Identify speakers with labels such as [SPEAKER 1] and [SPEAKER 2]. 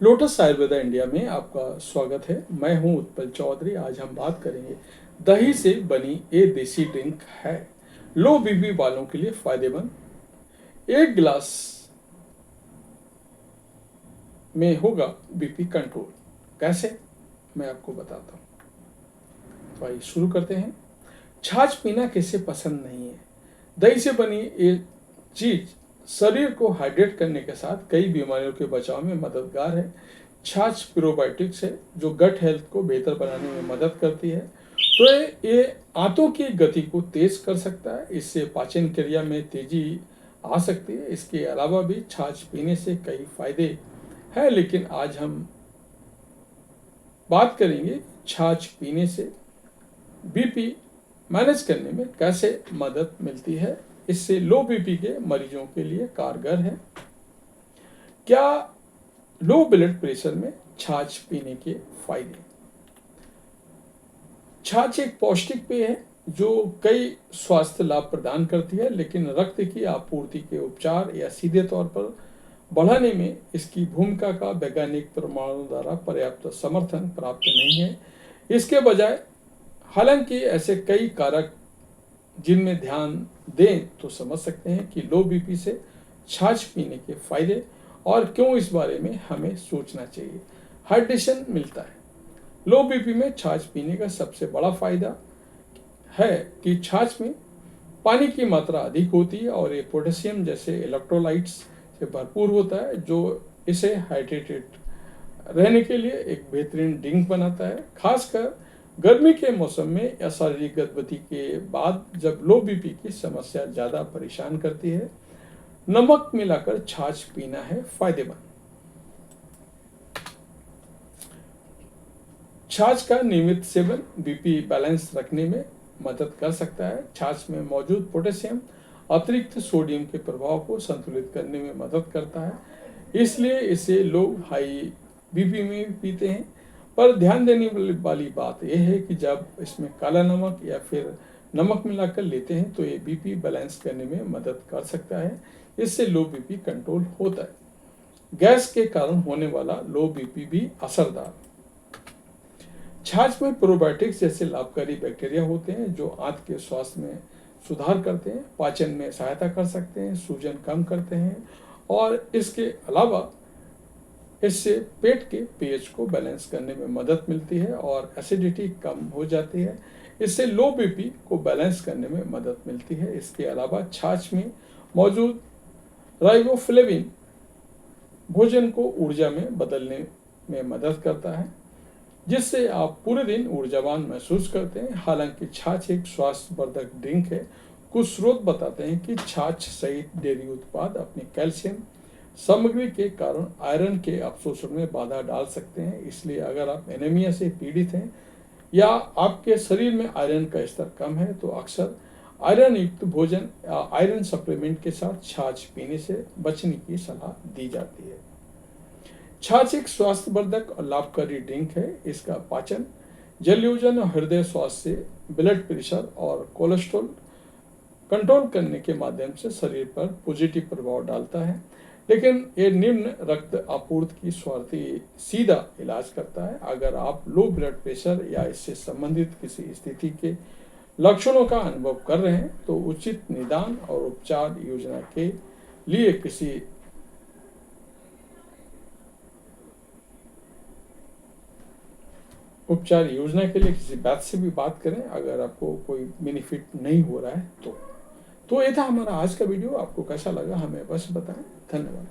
[SPEAKER 1] Lotus Ayurveda India में आपका स्वागत है। मैं हूं उत्पल चौधरी। आज हम बात करेंगे दही से बनी ये देसी ड्रिंक है, लो बीपी वालों के लिए फायदेमंद। एक गिलास में होगा बीपी कंट्रोल। कैसे, मैं आपको बताता हूँ। तो आइए शुरू करते हैं। छाछ पीना किसे पसंद नहीं है। दही से बनी ये चीज शरीर को हाइड्रेट करने के साथ कई बीमारियों के बचाव में मददगार है। छाछ प्रोबायोटिक्स है जो गट हेल्थ को बेहतर बनाने में मदद करती है। तो ये आंतों की गति को तेज कर सकता है, इससे पाचन क्रिया में तेजी आ सकती है। इसके अलावा भी छाछ पीने से कई फायदे हैं, लेकिन आज हम बात करेंगे छाछ पीने से बीपी मैनेज करने में कैसे मदद मिलती है। इससे लो बीपी के मरीजों के लिए कारगर है। क्या लो ब्लड प्रेशर में छाछ पीने के फायदे। छाछ एक पौष्टिक पेय है जो कई स्वास्थ्य लाभ प्रदान करती है, लेकिन रक्त की आपूर्ति के उपचार या सीधे तौर पर बढ़ाने में इसकी भूमिका का वैज्ञानिक प्रमाणों द्वारा पर्याप्त समर्थन प्राप्त नहीं है। इसके बजाय हालांकि ऐसे कई कारक जिनमें ध्यान दें तो समझ सकते हैं कि लो बीपी से छाछ पीने के फायदे और क्यों इस बारे में हमें सोचना चाहिए। हाइड्रेशन मिलता है। लो बीपी में छाछ पीने का सबसे बड़ा फायदा है कि छाछ में पानी की मात्रा अधिक होती है और ये पोटेशियम जैसे इलेक्ट्रोलाइट्स से भरपूर होता है, जो इसे हाइड्रेटेड रहने के लिए एक बेहतरीन ड्रिंक बनाता है। खासकर गर्मी के मौसम में या शारीरिक गतिविधि के बाद जब लो बीपी की समस्या ज़्यादा परेशान करती है, नमक मिलाकर छाछ पीना है फायदेमंद। छाछ का नियमित सेवन बीपी बैलेंस रखने में मदद कर सकता है। छाछ में मौजूद पोटेशियम अतिरिक्त सोडियम के प्रभाव को संतुलित करने में मदद करता है, इसलिए इसे लोग हाई बीपी में भी पीते हैं। पर ध्यान देने वाली बात यह है कि जब इसमें काला नमक या फिर नमक मिलाकर लेते हैं तो ये बीपी बैलेंस करने में मदद कर सकता है। इससे लो बीपी कंट्रोल होता है। गैस के कारण होने वाला लो बीपी भी असरदार। छाछ में प्रोबायोटिक्स जैसे लाभकारी बैक्टीरिया होते हैं जो आंत के स्वास्थ्य में सुधार करते हैं, पाचन में सहायता कर सकते हैं, सूजन कम करते हैं और इसके अलावा इससे पेट के पीएच को बैलेंस करने में मदद मिलती है और एसिडिटी कम हो जाती है। इससे लो बीपी को बैलेंस करने में मदद मिलती है। इसके अलावा छाछ में मौजूद राइबोफ्लेविन भोजन को ऊर्जा में बदलने में मदद करता है, जिससे आप पूरे दिन ऊर्जावान महसूस करते हैं। हालांकि छाछ एक स्वास्थ्यवर्धक ड्रिंक है, कुछ स्रोत बताते हैं कि छाछ सहित डेयरी उत्पाद अपनी कैल्शियम सामग्री के कारण आयरन के अवशोषण में बाधा डाल सकते हैं। इसलिए अगर आप एनीमिया से पीड़ित हैं या आपके शरीर में आयरन का स्तर कम है तो अक्सर आयरन युक्त भोजन या आयरन सप्लीमेंट के साथ छाछ पीने से बचने की सलाह दी जाती है। छाछ एक स्वास्थ्यवर्धक और लाभकारी ड्रिंक है। इसका पाचन, जलयोजन और हृदय स्वास्थ्य से ब्लड प्रेशर और कोलेस्ट्रॉल कंट्रोल करने के माध्यम से शरीर पर पॉजिटिव प्रभाव डालता है, लेकिन ये निम्न रक्त आपूर्ति की स्वार्थी सीधा इलाज करता है। अगर आप लो ब्लड प्रेशर या इससे संबंधित किसी स्थिति के लक्षणों का अनुभव कर रहे हैं तो उचित निदान और उपचार योजना के लिए किसी वैद्य से भी बात करें अगर आपको कोई बेनिफिट नहीं हो रहा है तो ये था हमारा आज का वीडियो। आपको कैसा लगा हमें बस बताएं। धन्यवाद।